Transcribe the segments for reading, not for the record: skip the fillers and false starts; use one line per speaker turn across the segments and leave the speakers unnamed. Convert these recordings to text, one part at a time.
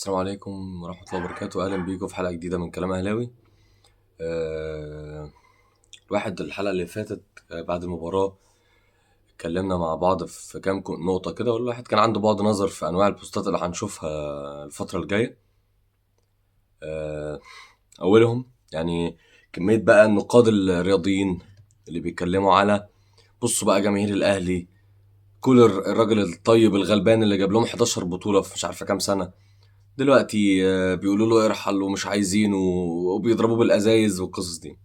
السلام عليكم ورحمة الله وبركاته. أهلا بيكم في حلقة جديدة من كلام أهلاوي. الواحد الحلقة اللي فاتت بعد المباراة اتكلمنا مع بعض في كام نقطة كده، والواحد كان عنده بعض نظر في أنواع البوستات اللي هنشوفها الفترة الجاية. أولهم يعني كمية بقى النقاد الرياضيين اللي بيتكلموا على بصوا بقى جماهير الأهلي، كولر الراجل الطيب الغلبان اللي جاب لهم 11 بطولة في مش عارفة كام سنة، دلوقتي بيقولوا له ارحل ومش عايزينه وبيضربوه بالازايز والقصص دي.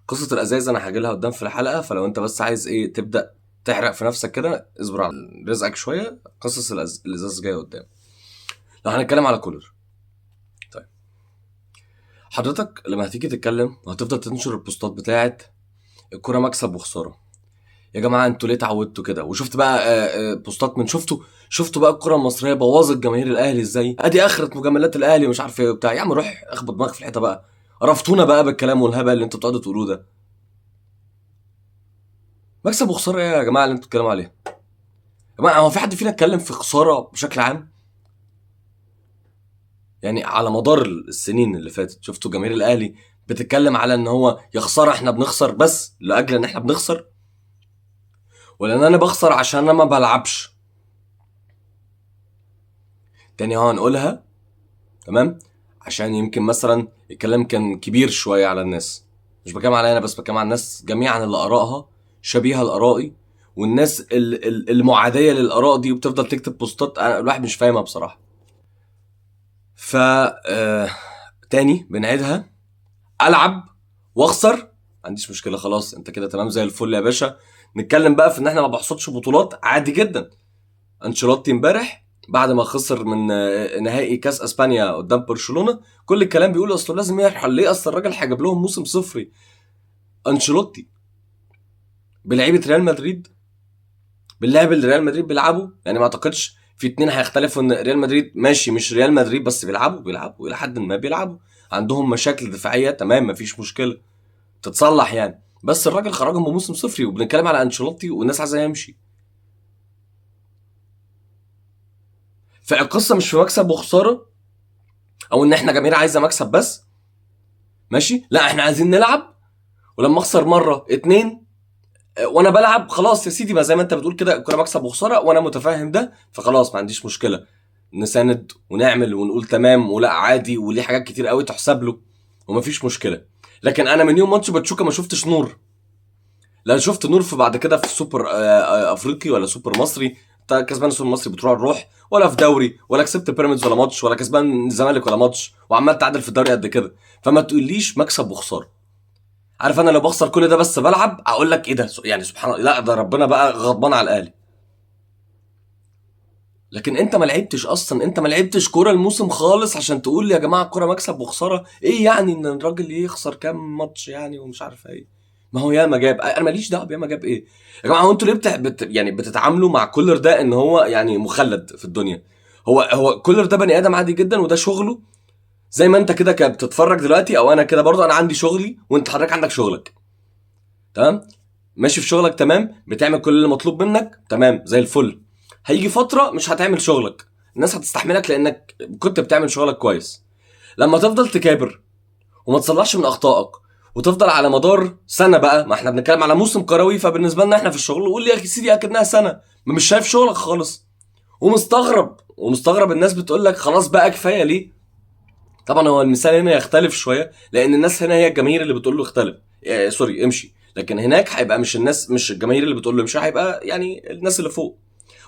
قصة الازايز انا هاجي لها قدام في الحلقة، فلو انت بس عايز ايه تبدأ تحرق في نفسك كده اصبر على رزقك شوية. قصص الازاز جاية قدام. لو هنتكلم على كولر، طيب حضرتك لما هتيجي تتكلم وهتفضل تنشر البوستات بتاعت الكرة مكسب وخسارة، يا جماعه انتوا ليه اتعودتوا كده؟ وشفت بقى بوستات من شفتوا بقى الكره المصريه بوظت جماهير الاهلي ازاي، ادي اخره مجاملات الاهلي ومش عارف ايه وبتاع. يا عم روح اخبط دماغك في الحيطه بقى، عرفتونا بقى بالكلام والهبل اللي انتوا بتقعدوا تقولوه ده. مكسب وخساره ايه يا جماعه اللي انتوا بتتكلموا عليها؟ يا جماعه هو في حد فينا اتكلم في خساره بشكل عام؟ يعني على مدار السنين اللي فاتت شفتوا جماهير الاهلي بتتكلم على ان هو يا خساره احنا بنخسر بس لاجل ان احنا بنخسر، ولا ان انا بخسر عشان انا ما بلعبش؟ تاني هنقولها تمام عشان يمكن مثلا الكلام كان كبير شويه على الناس، مش بتكلم عليا انا بس، بتكلم على الناس جميعا اللي ارائها شبيهه لارائي، والناس المعاديه للاراء دي وبتفضل تكتب بوستات الواحد مش فاهمها بصراحه. ف تاني بنعيدها، العب واخسر ما عنديش مشكله، خلاص انت كده تمام زي الفل يا باشا. نتكلم بقى في ان احنا ما بحصدش بطولات عادي جدا. انشيلوتي امبارح بعد ما خسر من نهائي كاس اسبانيا قدام برشلونه، كل الكلام بيقول اصله لازم يرحل. ليه؟ اصل الراجل هيجيب لهم موسم صفري. انشيلوتي بلعيبه ريال مدريد، باللعب اللي ريال مدريد بيلعبوا، يعني ما اعتقدش في اتنين هيختلفوا ان ريال مدريد ماشي مش ريال مدريد بس بيلعبوا الى حد ما، بيلعبوا عندهم مشاكل دفاعيه تمام مفيش مشكله تتصلح يعني، بس الراجل خرجهم بموسم صفري وبنتكلم على انشيلوتي والناس عايزاه يمشي. فالقصه مش في مكسب وخساره او ان احنا جماهير عايزه مكسب بس، ماشي، لا احنا عايزين نلعب، ولما اخسر مره اتنين وانا بلعب خلاص يا سيدي، ما زي ما انت بتقول كده الكوره مكسب وخساره وانا متفاهم ده، فخلاص ما عنديش مشكله نساند ونعمل ونقول تمام ولا عادي وليه حاجات كتير قوي تحسب له ومفيش مشكله. لكن انا من يوم ماتش باتشوكا ما شفتش نور، لا شفت نور في بعد كده في السوبر افريقي ولا سوبر مصري، انت كسبان السوبر المصري بتروح الروح، ولا في دوري، ولا كسبت بيراميدز ولا ماتش، ولا كسبان الزمالك ولا ماتش، وعمال تعادل في الدوري قد كده. فما تقوليش مكسب وخساره. عارف انا لو بخسر كل ده بس بلعب اقول لك ايه ده يعني سبحان الله، لا ده ربنا بقى غضبان على الاهلي. لكن انت ما لعبتش اصلا، انت ما لعبتش كوره الموسم خالص عشان تقول لي يا جماعه الكوره مكسب وخساره ايه، يعني ان الراجل يخسر كام ماتش يعني ومش عارف ايه. ما هو ياما جاب، انا ماليش دعوه بياما جاب ايه. يا جماعه هو انتوا ليه يعني بتتعاملوا مع كولر ده ان هو يعني مخلد في الدنيا؟ هو كولر ده بني ادم عادي جدا وده شغله، زي ما انت كده بتتفرج دلوقتي او انا كده برضه، انا عندي شغلي وانت حضرتك عندك شغلك، تمام، ماشي في شغلك تمام، بتعمل كل اللي مطلوب منك تمام زي الفل. هيجي فتره مش هتعمل شغلك، الناس هتستحملك لانك كنت بتعمل شغلك كويس. لما تفضل تكابر وما تصلحش من اخطائك وتفضل على مدار سنه بقى، ما احنا بنتكلم على موسم كروي فبالنسبه لنا احنا في الشغل قول لي يا سيدي اكنها سنه، ما مش شايف شغلك خالص ومستغرب الناس بتقول لك خلاص بقى كفايه ليه. طبعا هو المثال هنا يختلف شويه لان الناس هنا هي الجماهير اللي بتقول له اختلف، سوري امشي، لكن هناك هيبقى مش الناس، مش الجماهير اللي بتقول له امشي، هيبقى يعني الناس اللي فوق.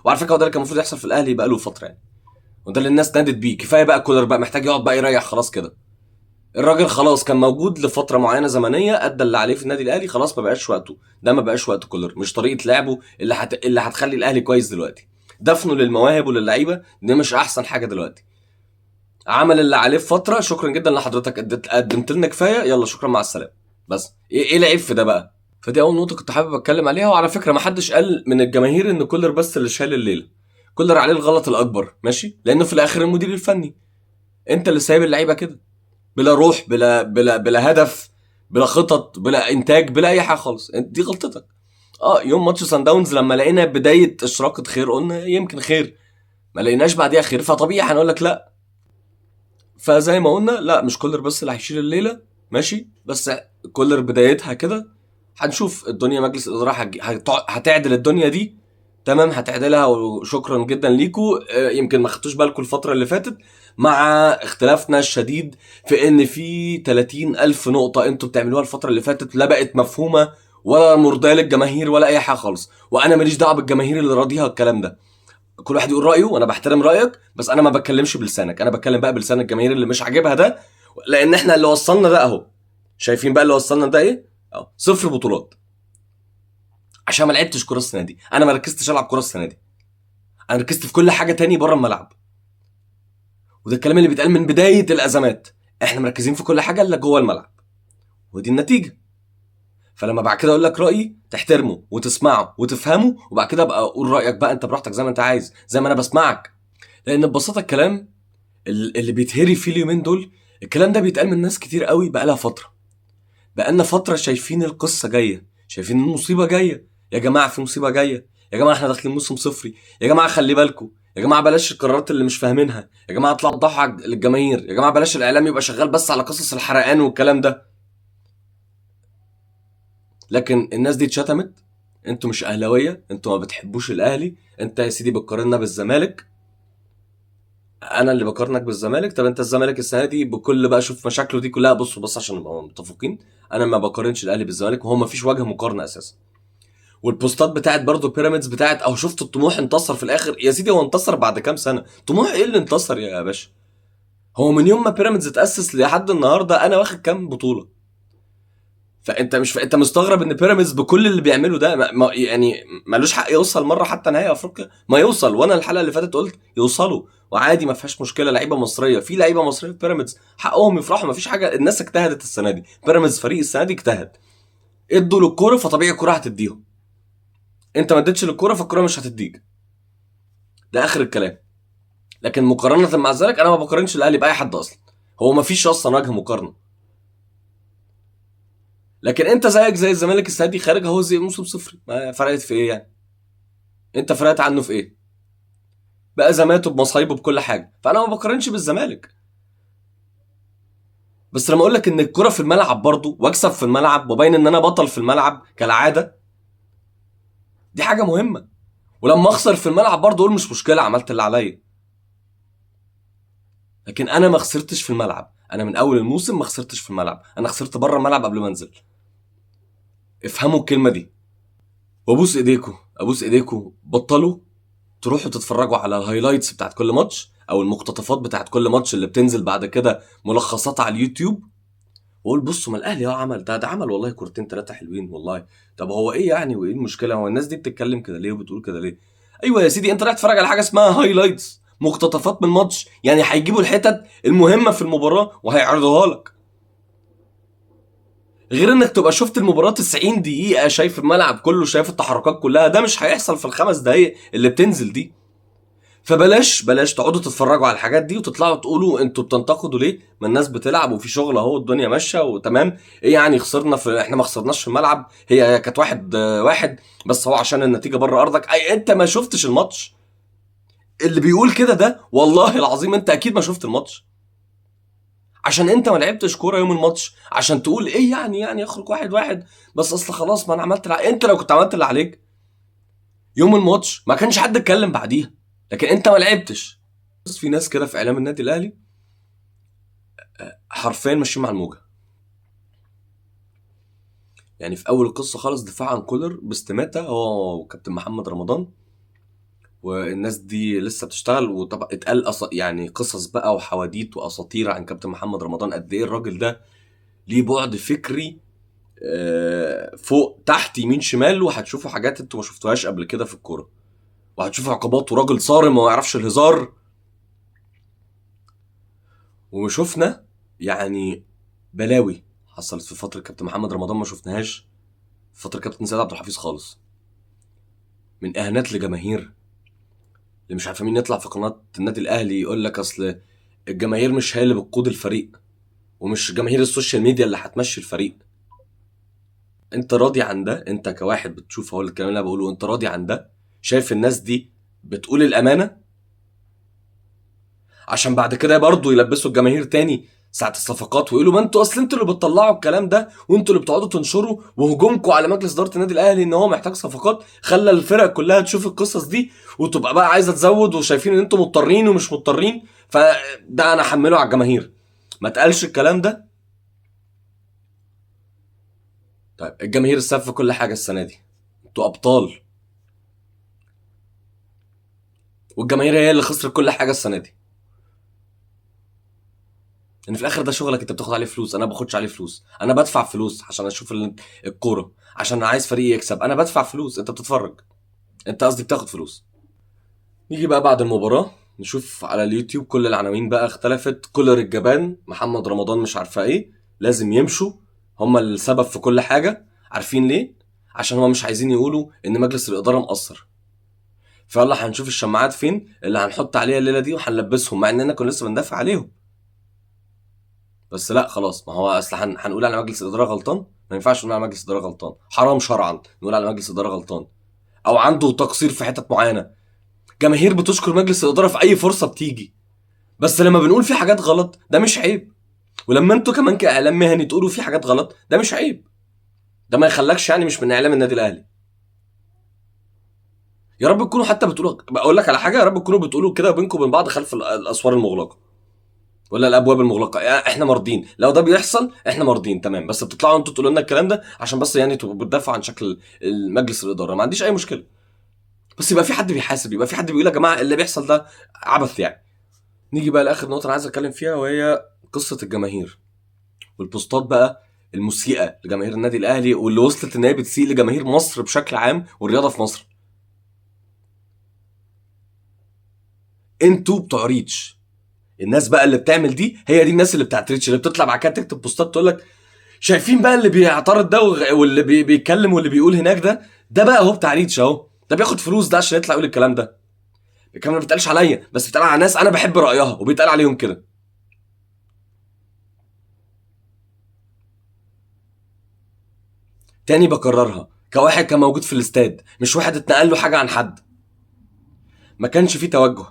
وعلى فكره هو ده اللي كان المفروض يحصل في الاهلي بقى له فتره يعني، وده اللي الناس نادت بيه. كفايه بقى كولر بقى محتاج يقعد بقى يريح خلاص كده. الراجل خلاص كان موجود لفتره معينه زمنيه ادى اللي عليه في النادي الاهلي، خلاص ما بقاش وقته، ده ما بقاش وقت كولر، مش طريقه لعبه اللي هتخلي الاهلي كويس دلوقتي. دفنه للمواهب وللعيبه دي مش احسن حاجه دلوقتي. عمل اللي عليه في فتره، شكرا جدا لحضرتك قدمت لنا كفايه، يلا شكرا مع السلامه. بس ايه العيب في ده بقى؟ فدي اول نقطه كنت حابب اتكلم عليها. وعلى فكره ما حدش قال من الجماهير ان كولر بس اللي شايل الليله، كولر عليه الغلط الاكبر ماشي، لانه في الاخر المدير الفني، انت اللي سايب اللعيبه كده بلا روح بلا هدف، بلا خطط بلا انتاج بلا اي حاجه خالص، دي غلطتك. يوم ماتش سان داونز لما لقينا بدايه اشراقه خير قلنا يمكن خير، ما لقيناش بعديها خير فطبيعي هنقول لك لا. فزي ما قلنا لا مش كولر بس اللي هيشيل الليله، ماشي، بس كولر بدايتها كده. هنشوف الدنيا، مجلس الاداره هتعدل الدنيا دي، تمام، هتعدلها وشكرا جدا ليكوا. يمكن ما خدتوش بالكم الفتره اللي فاتت مع اختلافنا الشديد في ان في 30,000 نقطه انتوا بتعملوها الفتره اللي فاتت لا بقت مفهومه ولا مرضيه للجماهير ولا اي حاجه خالص. وانا ماليش دعوه بالجماهير اللي راضيها الكلام ده، كل واحد يقول رايه وانا بحترم رايك، بس انا ما بتكلمش بلسانك، انا بتكلم بقى بلسان الجماهير اللي مش عاجبها ده. لان احنا اللي وصلنا ده اهو، شايفين بقى اللي وصلنا ده ايه؟ اهو 0 بطولات. عشان ما لعبتش كوره السنه دي، انا ما ركزتش العب كوره السنه دي، انا ركزت في كل حاجه تاني بره الملعب. وده الكلام اللي بيتقال من بدايه الازمات، احنا مركزين في كل حاجه الا جوه الملعب، ودي النتيجه. فلما بعد كده اقول لك رايي تحترمه وتسمعه وتفهمه، وبعد كده ابقى اقول رايك بقى انت براحتك زي ما انت عايز، زي ما انا بسمعك. لان ببساطه الكلام اللي بيتهري فيه اليومين دول، الكلام ده بيتقال من ناس كتير قوي بقالها فتره، بقالنا فتره شايفين القصه جايه، شايفين المصيبه جايه. يا جماعه في مصيبه جايه، يا جماعه احنا داخلين موسم صفري، يا جماعه خلي بالكم، يا جماعه بلاش القرارات اللي مش فاهمينها، يا جماعه اطلعوا ضحوا للجماهير، يا جماعه بلاش الاعلام يبقى شغال بس على قصص الحرقان والكلام ده. لكن الناس دي اتشتمت، انتوا مش اهلاويه، انتوا ما بتحبوش الاهلي، انت يا سيدي بتقارننا بالزمالك، انا اللي بقارنك بالزمالك. طب انت الزمالك السنه دي بكل بقى شوف مشاكله دي كلها، بصوا بس عشان نبقى متفقين، انا ما بقارنش الاهلي بالزمالك وهو ما فيش وجه مقارنه اساسا. والبوستات بتاعت برضه بيراميدز بتاعت او شفت الطموح انتصر في الاخر، يا سيدي هو انتصر بعد كام سنه؟ طموح ايه اللي انتصر يا باشا؟ هو من يوم ما بيراميدز اتاسس لحد النهارده انا واخد كام بطوله؟ فانت مش انت مستغرب ان بيراميدز بكل اللي بيعمله ده يعني ملوش حق يوصل مره حتى نهائي افريقيا؟ ما يوصل، وانا الحلقه اللي فاتت قلت يوصلوا وعادي ما فيهاش مشكله، لعيبه مصريه، في لعيبه مصريه في بيراميدز حقهم يفرحوا، ما فيش حاجه، الناس اجتهدت السنه دي، بيراميدز فريق السنه دي اجتهد، ادوا للكوره فطبيعي الكوره هتديهم، انت ما اديتش للكوره فالكوره مش هتديك، ده اخر الكلام. لكن مقارنه مع ذلك انا ما بقارنش الاهلي باي حد اصلا، هو ما فيش اصلا وجه مقارنه. لكن انت زيك زي الزمالك السنه دي خارج اهو زي موسم صفري، ما فرقت في ايه يعني؟ انت فرقت عنه في ايه؟ بأزماته بمصايبه بكل حاجه، فانا ما بقارنش بالزمالك. بس لما اقول لك ان الكره في الملعب برضه واكسب في الملعب وباين ان انا بطل في الملعب كالعاده، دي حاجه مهمه. ولما اخسر في الملعب برضه اقول مش مشكله، عملت اللي عليا. لكن انا ما خسرتش في الملعب، انا من اول الموسم ما خسرتش في الملعب، انا خسرت بره الملعب قبل ما انزل. افهموا الكلمه دي. وابوس ايديكم، ابوس ايديكم، بطلوا تروحوا تتفرجوا على الهايلايتس بتاعت كل ماتش او المقتطفات بتاعت كل ماتش اللي بتنزل بعد كده ملخصات على اليوتيوب، واقول بصوا ما الاهلي عمل ده عمل والله كورتين ثلاثه حلوين والله. طب هو ايه يعني وايه المشكله؟ هو الناس دي بتتكلم كده ليه وبتقول كده ليه؟ ايوه يا سيدي، انت رايح تتفرج على حاجه اسمها هايلايتس، مقتطفات من ماتش، يعني هيجيبوا الحتت المهمه في المباراه وهيعرضوها لك، غير انك تبقى شفت المباراه 90 دقيقه، شايف الملعب كله، شايف التحركات كلها، ده مش هيحصل في الخمس دقايق اللي بتنزل دي. فبلاش تقعدوا تتفرجوا على الحاجات دي وتطلعوا تقولوا انتوا بتنتقدوا ليه، ما الناس بتلعب وفي شغل اهو، الدنيا ماشيه وتمام. ايه يعني خسرنا في، احنا ما خسرناش في الملعب، هي كانت واحد واحد، بس هو عشان النتيجه بره ارضك. اي انت ما شفتش الماتش، اللي بيقول كده ده والله العظيم انت اكيد ما شفت الماتش، عشان انت ما لعبتش كوره يوم الماتش عشان تقول ايه يعني يخرج واحد واحد، بس اصل خلاص ما انا عملت انت لو كنت عملت اللي عليك يوم الماتش ما كانش حد اتكلم بعديها، لكن انت ما لعبتش. بس في ناس كده في اعلام النادي الاهلي حرفيا ماشيين مع الموجه. يعني في اول القصه خالص دفاع عن كولر باستماته هو وكابتن محمد رمضان، والناس دي لسه بتشتغل، وطبعا اتقال يعني قصص بقى وحواديت واساطير عن كابتن محمد رمضان، قد ايه الراجل ده ليه بعد فكري فوق تحت يمين شمال، وهتشوفوا حاجات انتوا ما شفتوهاش قبل كده في الكوره، وهتشوفوا عقبات، وراجل صارم وما يعرفش الهزار. وشفنا يعني بلاوي حصلت في فتره كابتن محمد رمضان ما شفناهاش في فتره كابتن سيد عبد الحفيظ خالص، من اهانات لجماهير اللي مش عارفه مين يطلع في قناه النادي الاهلي يقول لك اصل الجماهير مش هي اللي بتقود الفريق، ومش جماهير السوشيال ميديا اللي هتمشي الفريق. انت راضي عن ده؟ انت كواحد بتشوف اهو الكلام اللي انا بقوله، انت راضي عن ده؟ شايف الناس دي بتقول الامانه؟ عشان بعد كده برضه يلبسوا الجماهير تاني ساعة الصفقات ويقولوا ما انتوا اصل انتوا اللي بتطلعوا الكلام ده وانتوا اللي بتقعدوا تنشروا، وهجومكم على مجلس اداره النادي الاهلي ان هو محتاج صفقات خلى الفرق كلها تشوف القصص دي وتبقى بقى عايزه تزود وشايفين ان انتوا مضطرين ومش مضطرين، فده انا احمله على الجماهير. ما تقالش الكلام ده. طيب الجماهير السبب في كل حاجه السنه دي، انتوا ابطال، والجماهير هي اللي خسرت كل حاجه السنه دي. ان في الاخر ده شغلك، انت بتاخد عليه فلوس، انا ما باخدش عليه فلوس، انا بدفع فلوس عشان اشوف الكوره، عشان عايز فريق يكسب، انا بدفع فلوس، انت بتتفرج، انت قصدي بتاخد فلوس. نيجي بقى بعد المباراه نشوف على اليوتيوب كل العناوين بقى اختلفت، كولر الجبان، محمد رمضان مش عارفه ايه، لازم يمشوا، هما السبب في كل حاجه. عارفين ليه؟ عشان هما مش عايزين يقولوا ان مجلس الاداره مقصر. فيلا هنشوف الشماعات فين اللي هنحط عليها الليله دي وهنلبسهم، مع اننا كنا لسه بندافع عليهم. بس لا خلاص، ما هو اصل هنقول على مجلس الاداره غلطان، ما ينفعش نقول على مجلس الاداره غلطان، حرام شرعا نقول على مجلس الاداره غلطان او عنده تقصير في حتت معينه. جماهير بتشكر مجلس الاداره في اي فرصه بتيجي، بس لما بنقول في حاجات غلط ده مش عيب، ولما انتوا كمان كاعلام مهني تقولوا في حاجات غلط ده مش عيب، ده ما يخلكش يعني مش من اعلام النادي الاهلي. يا رب تكونوا حتى بتقولوا، بقول لك على حاجه، يا رب تكونوا بتقولوا كده بينكم وبين بعض خلف الاسوار المغلقه ولا الابواب المغلقه، يعني احنا مرضين لو ده بيحصل، احنا مرضين تمام، بس بتطلعوا انتوا تقولوا لنا الكلام ده عشان بس يعني تبقوا بتدافعوا عن شكل المجلس الاداره، ما عنديش اي مشكله، بس يبقى في حد بيحاسب، يبقى في حد بيقول يا جماعه اللي بيحصل ده عبث يعني. نيجي بقى لاخر نقطه انا عايز اتكلم فيها، وهي قصه الجماهير والبوستات بقى المسيئه لجماهير النادي الاهلي، واللي وصلت ان هي بتسيء لجماهير مصر بشكل عام والرياضه في مصر. انتوا بتوع ريتش، الناس بقى اللي بتعمل دي هي دي الناس اللي بتاعت ريتش، اللي بتطلع بعد كده تكتب بوستات تقول لك شايفين بقى اللي بيعترض ده واللي بيتكلم واللي بيقول هناك ده بقى هو بتاع ريتش اهو، ده بياخد فلوس ده عشان يطلع يقول الكلام ده. الكلام ما بيتقالش عليا بس بيتقال على ناس انا بحب رايها وبيتقال عليهم كده. تاني بكررها كواحد كان موجود في الاستاد، مش واحد اتنقل له حاجه عن حد. ما كانش فيه توجه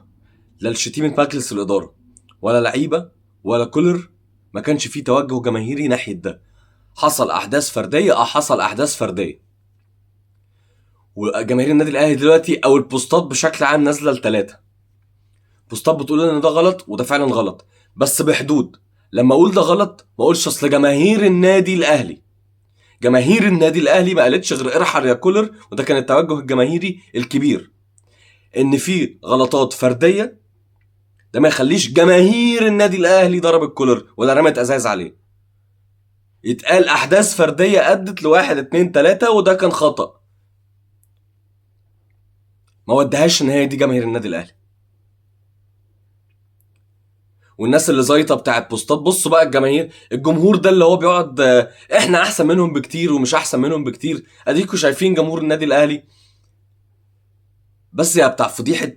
لا لشتيمه مجلس الاداره ولا لعيبه ولا كولر، ما كانش فيه توجه جماهيري ناحيه ده. حصل احداث فرديه، حصل احداث فرديه، وجماهير النادي الاهلي دلوقتي او البوستات بشكل عام نازله لثلاثه بوستات بتقول ان ده غلط وده فعلا غلط، بس بحدود. لما اقول ده غلط ما اقولش اصل جماهير النادي الاهلي، جماهير النادي الاهلي ما قالتش غير ارحل يا كولر، وده كان التوجه الجماهيري الكبير. ان في غلطات فرديه ده ما يخليش جماهير النادي الاهلي ضربت كولر ولا رمت ازاز عليه. يتقال احداث فرديه ادت لواحد اتنين تلاته وده كان خطا، ما ودهاش ان هي دي جماهير النادي الاهلي. والناس اللي زيطه بتاعت بوستات، بصوا بقى الجمهور ده اللي هو بيقعد احنا احسن منهم بكتير ومش احسن منهم بكتير، اديكوا شايفين جمهور النادي الاهلي. بس يا بتاع فضيحه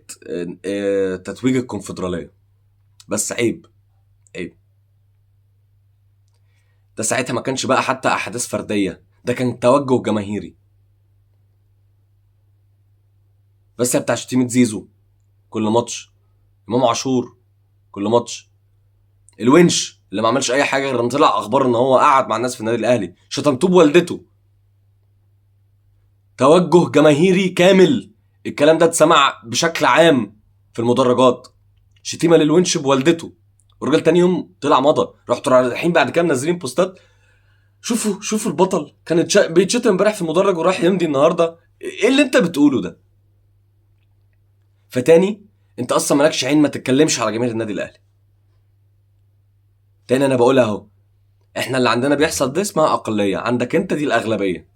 تتويج الكونفدراليه، بس عيب، عيب. ده ساعتها ما كانش بقى حتى احداث فرديه، ده كان توجه جماهيري. بس يا بتاع شتيمه زيزو كل ماتش، امام عاشور كل ماتش، الونش اللي ما عملش اي حاجه غير ان طلع اخبار ان هو قعد مع الناس في النادي الاهلي، شتمتوه بوالدته. توجه جماهيري كامل، الكلام ده اتسمع بشكل عام في المدرجات، شتيمه للونش بوالدته، والراجل تاني يوم طلع مضى. رحتوا رايحين بعد كده منزلين بوستات شوفوا البطل كان بيتشتم امبارح في المدرج وراح يمضي النهارده، ايه اللي انت بتقوله ده؟ فتاني انت اصلا مالكش عين ما تتكلمش على جماهير النادي الاهلي. تاني انا بقولها اهو، احنا اللي عندنا بيحصل ده اسمها اقليه، عندك انت دي الاغلبيه،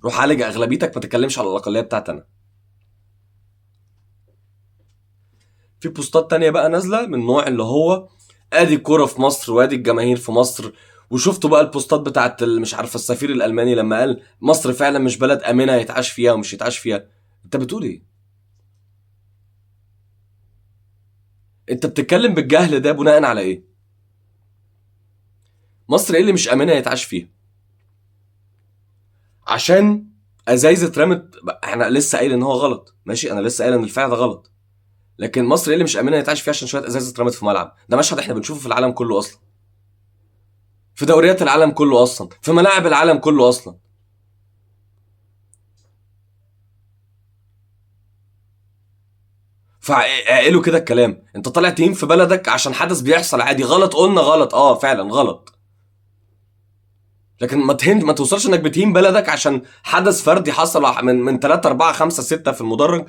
روح عالج اغلبيتك، ما تتكلمش على الاقليه بتاعتنا. في بوستات تانية بقى نازله من نوع اللي هو ادي الكوره في مصر وادي الجماهير في مصر، وشفتوا بقى البوستات بتاعت مش عارف السفير الالماني لما قال مصر فعلا مش بلد امنه يتعاش فيها ومش يتعاش فيها. انت بتقول ايه؟ انت بتتكلم بالجهل ده بناء على ايه؟ مصر ايه اللي مش امنه يتعاش فيها؟ عشان ازايز اترمت، احنا لسه قايل ان هو غلط، ماشي، انا لسه قايل ان الفعل ده غلط، لكن مصر ايه اللي مش امنه يتعاش فيها عشان شويه ازاز اترمت في ملعب؟ ده مشهد احنا بنشوفه في العالم كله اصلا، في دوريات العالم كله اصلا، في ملاعب العالم كله اصلا. فعقلوا كده الكلام، انت طالع تهين في بلدك عشان حدث بيحصل عادي، غلط قلنا غلط، فعلا غلط. لكن ما توصلش انك بتهين بلدك عشان حدث فردي حصل من 3 4 5 6 في المدرج،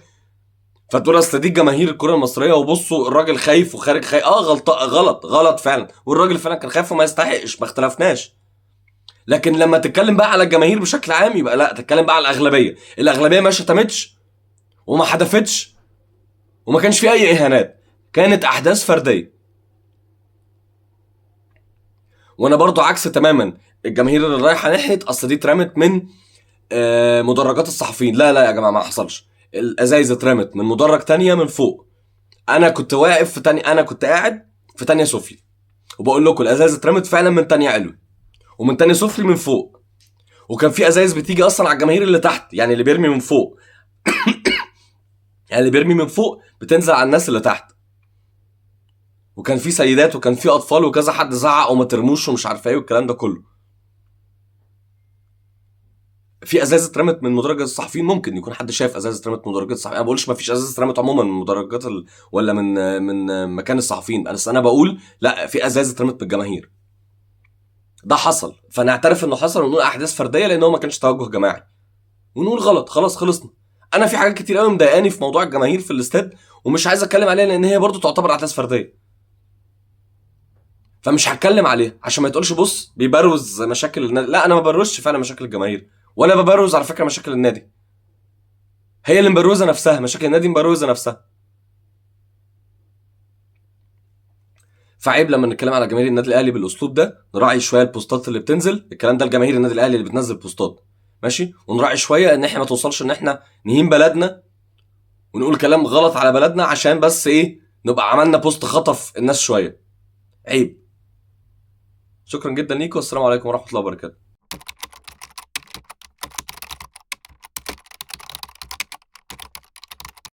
فتقول اصل دي جماهير الكره المصريه وبصوا الراجل خايف وخارج خايف. غلط غلط فعلا، والراجل فعلا كان خايف وما يستحقش، ما اختلفناش. لكن لما تتكلم بقى على الجماهير بشكل عام يبقى لا، تتكلم بقى على الاغلبيه. الاغلبيه ما شتمتش وما حدفتش وما كانش في اي اهانات، كانت احداث فرديه. وانا برضو عكس تماما الجماهير اللي رايحه ناحيه اصل دي اترمت من مدرجات الصحفيين. لا لا يا جماعه، ما حصلش. الازايز اترمت من مدرج تانية من فوق. انا كنت واقف في تاني، انا كنت قاعد في تانية سفلي، وبقول لكم الازايز اترمت فعلا من تانية علوي ومن تانية سفلي من فوق. وكان في ازايز بتيجي اصلا على الجماهير اللي تحت، يعني اللي بيرمي من فوق يعني اللي بيرمي من فوق بتنزل على الناس اللي تحت. وكان في سيدات وكان في اطفال وكذا حد زعق وما ترموش ومش عارف ايه والكلام ده كله. في ازاز اترمت من مدرج الصحفيين، ممكن يكون حد شايف ازاز اترمت من مدرجات الصحفيين. انا ما بقولش ما فيش ازاز اترمت عموما من مدرجات ولا من مكان الصحفيين، بس انا بقول لا، في ازاز اترمت من الجماهير. ده حصل، فنعترف انه حصل ونقول احداث فرديه لان هو ما كانش توجه جماعي، ونقول غلط، خلاص خلصنا. انا في حاجات كتير قوي مضايقاني في موضوع الجماهير في الاستاد ومش عايز اتكلم عليها لان هي برضو تعتبر احداث فرديه، فمش هتكلم عليها عشان ما تقولش بص بيبروز مشاكل النادي. لا، انا ما ببروزش فعلا مشاكل الجماهير، ولا ببروز على فكره مشاكل النادي. هي اللي مبروزه نفسها، مشاكل النادي مبروزه نفسها. فعيب لما نتكلم على جماهير النادي الاهلي بالاسلوب ده، نراعي شويه البوستات اللي بتنزل، الكلام ده لجماهير النادي الاهلي اللي بتنزل بوستات، ماشي، ونراعي شويه ان احنا ما توصلش ان احنا نهين بلدنا ونقول كلام غلط على بلدنا عشان بس ايه، نبقى عملنا بوست خطف الناس شويه. عيب. شكرا جدا ليكم، والسلام عليكم ورحمه الله وبركاته.